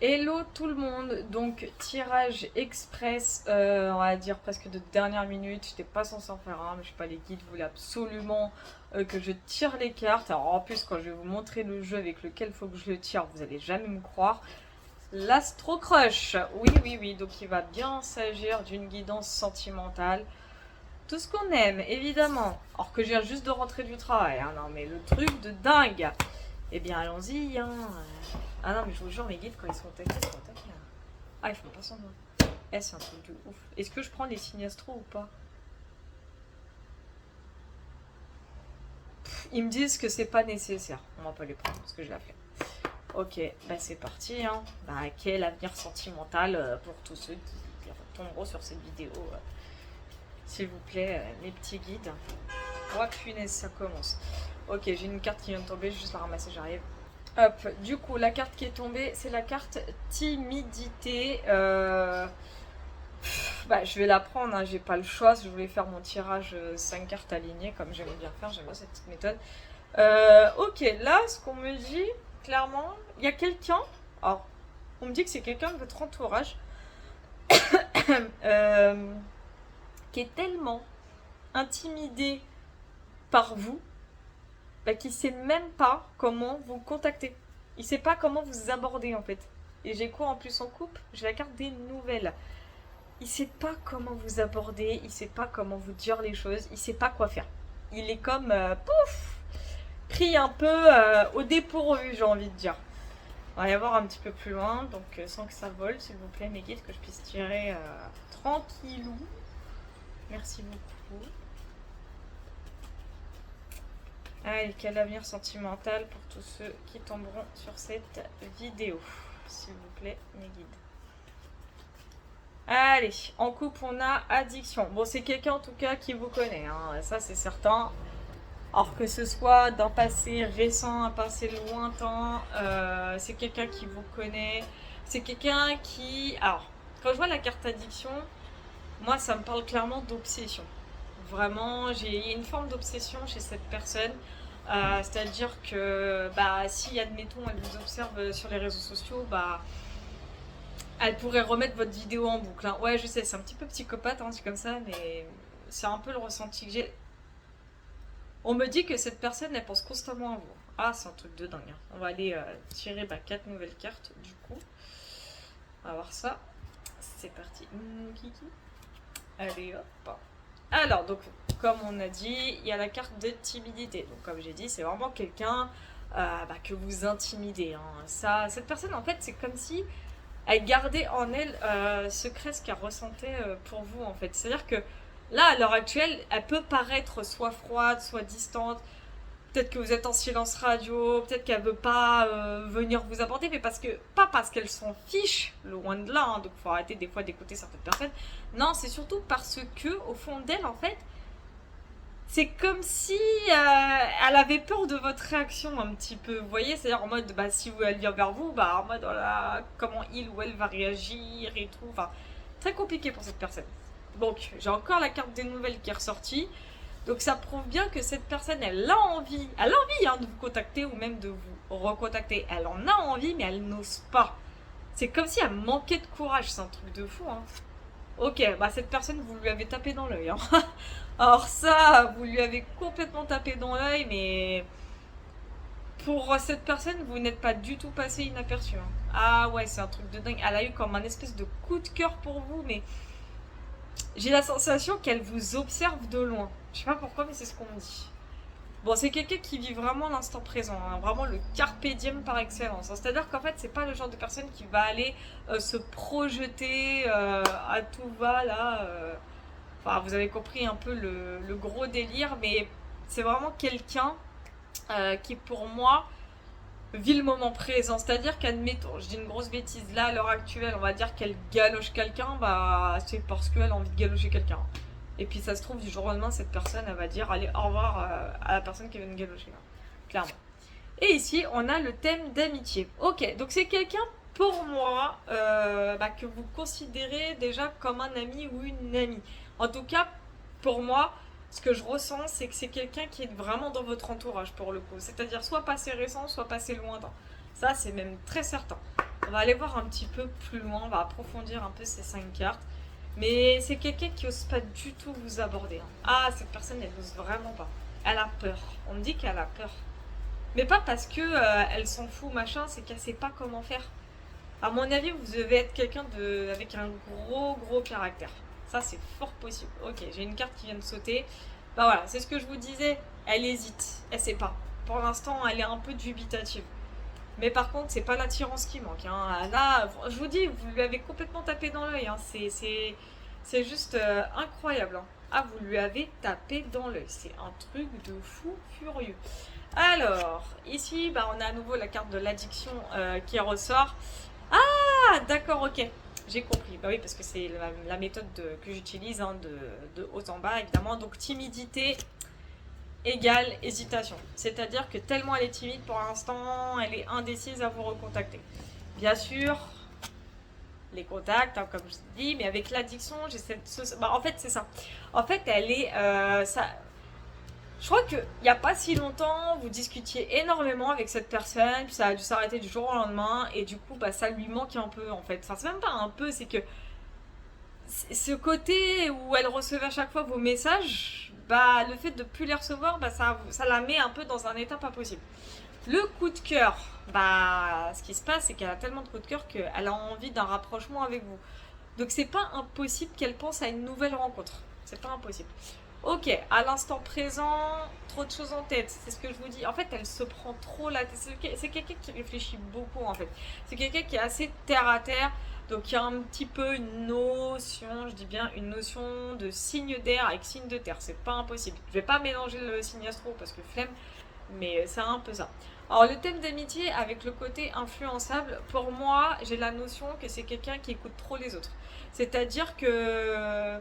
Hello tout le monde, donc tirage express, on va dire presque de dernière minute, j'étais pas censée en faire un, mais je sais pas, les guides voulaient absolument que je tire les cartes. Alors en plus quand je vais vous montrer le jeu avec lequel il faut que je le tire, vous allez jamais me croire. L'Astro Crush, oui oui oui, donc il va bien s'agir d'une guidance sentimentale. Tout ce qu'on aime, évidemment. Alors que je viens juste de rentrer du travail, hein, non mais le truc de dingue. Eh bien allons-y, hein. Ah non, mais je vous jure, mes guides, quand ils sont au taquet, ils sont au taquet, hein. Ah, ils font pas semblant. Eh, c'est un truc de ouf. Est-ce que je prends les signes astro ou pas? Ils me disent que c'est pas nécessaire. On va pas les prendre parce que je l'ai fait. Ok, bah c'est parti, hein. Bah, quel avenir sentimental pour tous ceux qui tomberont sur cette vidéo. S'il vous plaît, mes petits guides. Oh, punaise, ça commence. Ok, j'ai une carte qui vient de tomber, je vais juste la ramasser, j'arrive. Hop, du coup, la carte qui est tombée, c'est la carte timidité. Bah, je vais la prendre, hein, j'ai pas le choix. Je voulais faire mon tirage 5 cartes alignées, comme j'aime bien faire, j'aime bien cette petite méthode. Ok, là, ce qu'on me dit, clairement, il y a quelqu'un. Alors, on me dit que c'est quelqu'un de votre entourage euh, qui est tellement intimidé par vous bah, qu'il sait même pas comment vous contacter. Il sait pas comment vous aborder en fait. Et j'ai quoi en plus en coupe? J'ai la carte des nouvelles. Il sait pas comment vous aborder, il sait pas comment vous dire les choses, il sait pas quoi faire. Il est comme pouf, pris un peu au dépourvu, j'ai envie de dire. On va y avoir un petit peu plus loin, donc sans que ça vole, s'il vous plaît, mes guides, que je puisse tirer tranquillou. Merci beaucoup. Allez, quel avenir sentimental pour tous ceux qui tomberont sur cette vidéo, s'il vous plaît, mes guides. Allez, en couple, on a addiction. Bon, c'est quelqu'un en tout cas qui vous connaît, hein, ça c'est certain. Alors que ce soit d'un passé récent, un passé lointain, c'est quelqu'un qui vous connaît. C'est quelqu'un qui... Alors, quand je vois la carte addiction, moi ça me parle clairement d'obsession. Vraiment, j'ai une forme d'obsession chez cette personne. C'est-à-dire que bah, si, admettons, elle vous observe sur les réseaux sociaux, bah, elle pourrait remettre votre vidéo en boucle, hein. Ouais, je sais, c'est un petit peu psychopathe, hein, c'est comme ça, mais c'est un peu le ressenti que j'ai. On me dit que cette personne, elle pense constamment à vous. Ah, c'est un truc de dingue, hein. On va aller tirer 4 nouvelles cartes, du coup. On va voir ça. C'est parti. Kiki. Allez, hop. Alors, donc, comme on a dit, il y a la carte de timidité. Donc, comme j'ai dit, c'est vraiment quelqu'un que vous intimidez, hein. Ça, cette personne, en fait, c'est comme si elle gardait en elle secret ce qu'elle ressentait pour vous, en fait. C'est-à-dire que là, à l'heure actuelle, elle peut paraître soit froide, soit distante. Peut-être que vous êtes en silence radio, peut-être qu'elle veut pas venir vous apporter, mais pas parce qu'elle s'en fiche, loin de là, hein, donc faut arrêter des fois d'écouter certaines personnes. Non, c'est surtout parce que au fond d'elle, en fait, c'est comme si elle avait peur de votre réaction un petit peu. Vous voyez, c'est-à-dire en mode, bah, si elle vient vers vous, bah, en mode, voilà, comment il ou elle va réagir et tout. Enfin, très compliqué pour cette personne. Donc, j'ai encore la carte des nouvelles qui est ressortie. Donc, ça prouve bien que cette personne, elle a envie hein, de vous contacter ou même de vous recontacter. Elle en a envie, mais elle n'ose pas. C'est comme si elle manquait de courage. C'est un truc de fou, hein. Ok, bah cette personne, vous lui avez tapé dans l'œil, hein. Alors ça, vous lui avez complètement tapé dans l'œil, mais pour cette personne, vous n'êtes pas du tout passé inaperçu, hein. Ah ouais, c'est un truc de dingue. Elle a eu comme un espèce de coup de cœur pour vous, mais j'ai la sensation qu'elle vous observe de loin. Je sais pas pourquoi, mais c'est ce qu'on me dit. Bon, c'est quelqu'un qui vit vraiment l'instant présent, hein, vraiment le carpe diem par excellence, hein. C'est-à-dire qu'en fait, c'est pas le genre de personne qui va aller se projeter à tout va là. Enfin, vous avez compris un peu le gros délire, mais c'est vraiment quelqu'un qui, pour moi, vit le moment présent. C'est-à-dire qu'admettons, je dis une grosse bêtise, là, à l'heure actuelle, on va dire qu'elle galoche quelqu'un, bah, c'est parce qu'elle a envie de galocher quelqu'un. Et puis, ça se trouve, du jour au lendemain, cette personne, elle va dire, allez, au revoir à la personne qui vient de galocher, hein, clairement. Et ici, on a le thème d'amitié. Ok, donc c'est quelqu'un, pour moi, que vous considérez déjà comme un ami ou une amie. En tout cas, pour moi, ce que je ressens, c'est que c'est quelqu'un qui est vraiment dans votre entourage, pour le coup. C'est-à-dire soit passé récent, soit passé lointain. Ça, c'est même très certain. On va aller voir un petit peu plus loin, on va approfondir un peu ces 5 cartes. Mais c'est quelqu'un qui n'ose pas du tout vous aborder, hein. Ah, cette personne, elle n'ose vraiment pas. Elle a peur. On me dit qu'elle a peur. Mais pas parce que elle s'en fout, machin, c'est qu'elle sait pas comment faire. À mon avis, vous devez être quelqu'un avec un gros caractère. Ça, c'est fort possible. Ok, j'ai une carte qui vient de sauter. Bah voilà, c'est ce que je vous disais. Elle hésite, elle sait pas. Pour l'instant, elle est un peu dubitative. Mais par contre, c'est pas l'attirance qui manque, hein. Là, je vous dis, vous lui avez complètement tapé dans l'œil, hein. C'est juste incroyable, hein. Ah, vous lui avez tapé dans l'œil. C'est un truc de fou furieux. Alors, ici, bah, on a à nouveau la carte de l'addiction qui ressort. Ah, d'accord, ok. J'ai compris. Bah oui, parce que c'est la méthode que j'utilise, hein, de haut en bas, évidemment. Donc, timidité égale hésitation. C'est-à-dire que tellement elle est timide pour l'instant, elle est indécise à vous recontacter. Bien sûr, les contacts, hein, comme je dis, mais avec l'addiction, j'ai cette... Bah, en fait, c'est ça. En fait, elle est... Je crois qu'il n'y a pas si longtemps, vous discutiez énormément avec cette personne, puis ça a dû s'arrêter du jour au lendemain, et du coup, bah, ça lui manque un peu, en fait. Enfin, c'est même pas un peu, c'est que ce côté où elle recevait à chaque fois vos messages, bah, le fait de ne plus les recevoir, bah, ça la met un peu dans un état pas possible. Le coup de cœur, bah, ce qui se passe, c'est qu'elle a tellement de coups de cœur qu'elle a envie d'un rapprochement avec vous. Donc, c'est pas impossible qu'elle pense à une nouvelle rencontre. C'est pas impossible. Ok, à l'instant présent, trop de choses en tête, c'est ce que je vous dis. En fait, elle se prend trop la tête. C'est quelqu'un qui réfléchit beaucoup, en fait. C'est quelqu'un qui est assez terre à terre. Donc, il y a un petit peu une notion, je dis bien une notion de signe d'air avec signe de terre. C'est pas impossible. Je vais pas mélanger le signe astro parce que flemme, mais c'est un peu ça. Alors, le thème d'amitié avec le côté influençable, pour moi, j'ai la notion que c'est quelqu'un qui écoute trop les autres. C'est-à-dire que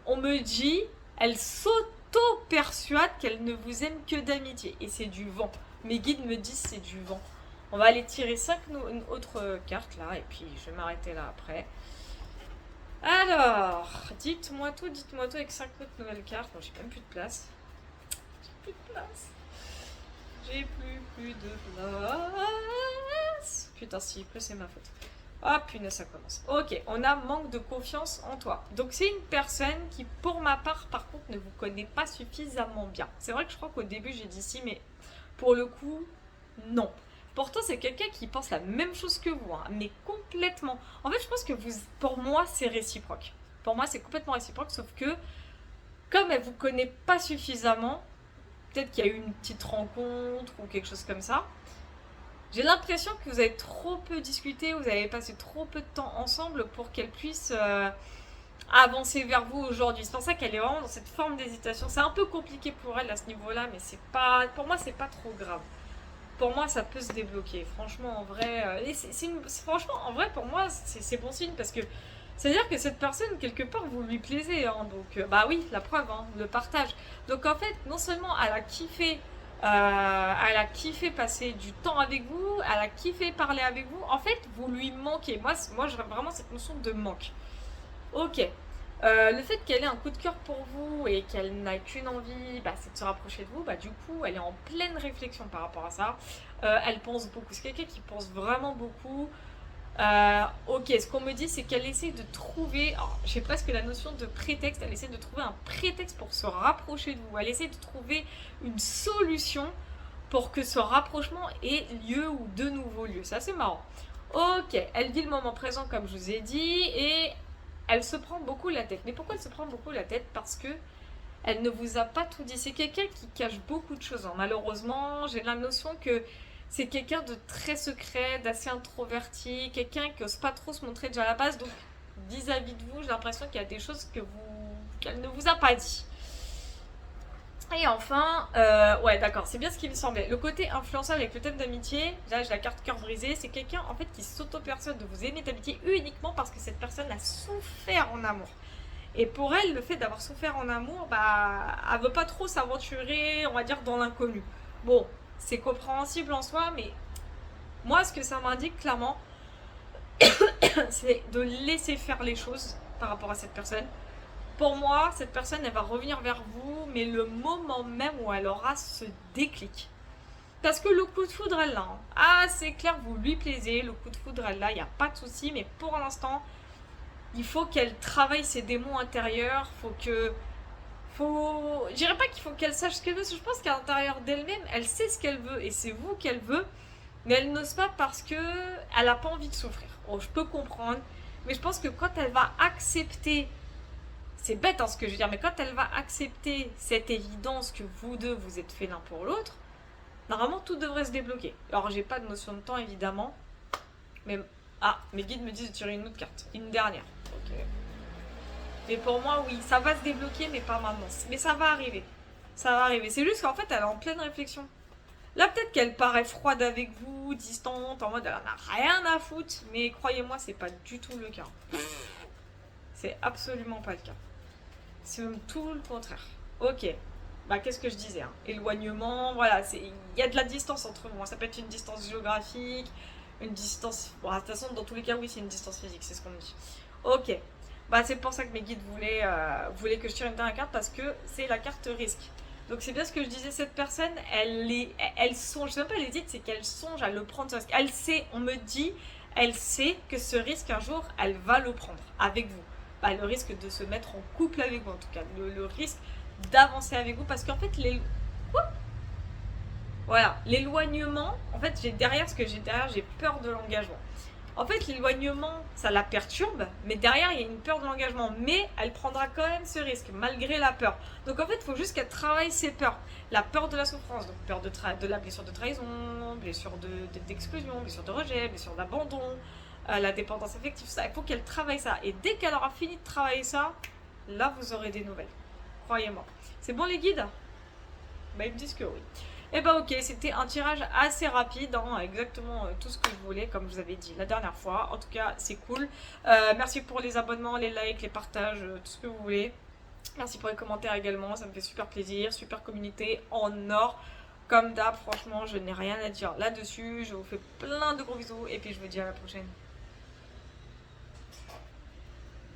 on me dit, elle s'auto-persuade qu'elle ne vous aime que d'amitié. Et c'est du vent. Mes guides me disent c'est du vent. On va aller tirer 5 autres cartes là. Et puis je vais m'arrêter là après. Alors, dites-moi tout avec 5 autres nouvelles cartes. Bon, j'ai même plus de place. J'ai plus de place. J'ai plus de place. Putain, s'il pleut, c'est ma faute. Ah punaise, ça commence. Ok, on a manque de confiance en toi. Donc c'est une personne qui, pour ma part, par contre, ne vous connaît pas suffisamment bien. C'est vrai que je crois qu'au début, j'ai dit si, mais pour le coup, non. Pourtant, c'est quelqu'un qui pense la même chose que vous, hein, mais complètement. En fait, je pense que pour moi, c'est réciproque. Pour moi, c'est complètement réciproque, sauf que, comme elle vous connaît pas suffisamment, peut-être qu'il y a eu une petite rencontre ou quelque chose comme ça. J'ai l'impression que vous avez trop peu discuté, vous avez passé trop peu de temps ensemble pour qu'elle puisse avancer vers vous aujourd'hui. C'est pour ça qu'elle est vraiment dans cette forme d'hésitation. C'est un peu compliqué pour elle à ce niveau-là, mais c'est pas, pour moi, c'est pas trop grave. Pour moi, ça peut se débloquer. Franchement, en vrai, franchement, en vrai, pour moi, c'est bon signe parce que c'est-à-dire que cette personne, quelque part, vous lui plaisez, hein. Donc, bah oui, la preuve, hein, le partage. Donc, en fait, non seulement elle a kiffé passer du temps avec vous, elle a kiffé parler avec vous. En fait, vous lui manquez. Moi j'ai vraiment cette notion de manque. Ok. Le fait qu'elle ait un coup de cœur pour vous et qu'elle n'a qu'une envie, bah, c'est de se rapprocher de vous, bah, du coup, elle est en pleine réflexion par rapport à ça. Elle pense beaucoup. C'est quelqu'un qui pense vraiment beaucoup. Ok, ce qu'on me dit, c'est qu'elle essaie de trouver, j'ai presque la notion de prétexte, elle essaie de trouver un prétexte pour se rapprocher de vous. Elle essaie de trouver une solution pour que ce rapprochement ait lieu ou de nouveau lieu. C'est assez marrant. Ok, elle vit le moment présent comme je vous ai dit et elle se prend beaucoup la tête. Mais pourquoi elle se prend beaucoup la tête? Parce que elle ne vous a pas tout dit. C'est quelqu'un qui cache beaucoup de choses, hein. Malheureusement, j'ai la notion que c'est quelqu'un de très secret, d'assez introverti, quelqu'un qui n'ose pas trop se montrer déjà à la base. Donc, vis-à-vis de vous, j'ai l'impression qu'il y a des choses qu'elle ne vous a pas dit. Et enfin, ouais, d'accord, c'est bien ce qui me semblait. Le côté influençable avec le thème d'amitié, là j'ai la carte cœur brisé, c'est quelqu'un en fait qui s'auto-persuade de vous aimer d'amitié uniquement parce que cette personne a souffert en amour. Et pour elle, le fait d'avoir souffert en amour, bah, elle veut pas trop s'aventurer, on va dire, dans l'inconnu. Bon, c'est compréhensible en soi, mais moi, ce que ça m'indique clairement, c'est de laisser faire les choses par rapport à cette personne. Pour moi, cette personne, elle va revenir vers vous, mais le moment même où elle aura ce déclic. Parce que le coup de foudre, elle l'a. Hein. Ah, c'est clair, vous lui plaisez, le coup de foudre, elle l'a, il n'y a pas de souci, mais pour l'instant, il faut qu'elle travaille ses démons intérieurs, je dirais pas qu'il faut qu'elle sache ce qu'elle veut, parce que je pense qu'à l'intérieur d'elle-même, elle sait ce qu'elle veut, et c'est vous qu'elle veut, mais elle n'ose pas parce que elle a pas envie de souffrir. Oh, je peux comprendre, mais je pense que quand elle va accepter, c'est bête hein, ce que je veux dire, mais quand elle va accepter cette évidence que vous deux, vous êtes faits l'un pour l'autre, normalement, tout devrait se débloquer. Alors, j'ai pas de notion de temps, évidemment. Mais... Ah, mes guides me disent de tirer une autre carte. Une dernière. Ok. Mais pour moi, oui, ça va se débloquer, mais pas maintenant. Mais ça va arriver. Ça va arriver. C'est juste qu'en fait, elle est en pleine réflexion. Là, peut-être qu'elle paraît froide avec vous, distante, en mode elle en a rien à foutre. Mais croyez-moi, c'est pas du tout le cas. C'est absolument pas le cas. C'est même tout le contraire. Ok. Bah, qu'est-ce que je disais hein. Éloignement, voilà, il y a de la distance entre vous. Ça peut être une distance géographique, une distance. Bon, de toute façon, dans tous les cas, oui, c'est une distance physique, c'est ce qu'on me dit. Ok. Bah, c'est pour ça que mes guides voulaient que je tire une dernière carte parce que c'est la carte risque. Donc, c'est bien ce que je disais, cette personne, elle songe, je sais même pas les dites, c'est qu'elle songe à le prendre ce risque. Elle sait, on me dit, elle sait que ce risque, un jour, elle va le prendre avec vous. Bah, le risque de se mettre en couple avec vous, en tout cas. Le risque d'avancer avec vous parce qu'en fait voilà, l'éloignement, en fait, derrière, j'ai peur de l'engagement. En fait, l'éloignement, ça la perturbe, mais derrière, il y a une peur de l'engagement. Mais elle prendra quand même ce risque, malgré la peur. Donc, en fait, il faut juste qu'elle travaille ses peurs. La peur de la souffrance, donc peur de la blessure de trahison, blessure d'exclusion, blessure de rejet, blessure d'abandon, la dépendance affective, ça. Il faut qu'elle travaille ça. Et dès qu'elle aura fini de travailler ça, là, vous aurez des nouvelles. Croyez-moi. C'est bon, les guides? Bah, ils me disent que oui. Et bah ok, c'était un tirage assez rapide, hein, exactement tout ce que je voulais, comme je vous avais dit la dernière fois. En tout cas, c'est cool. Merci pour les abonnements, les likes, les partages, tout ce que vous voulez. Merci pour les commentaires également, ça me fait super plaisir. Super communauté en or. Comme d'hab, franchement, je n'ai rien à dire là-dessus. Je vous fais plein de gros bisous et puis je vous dis à la prochaine.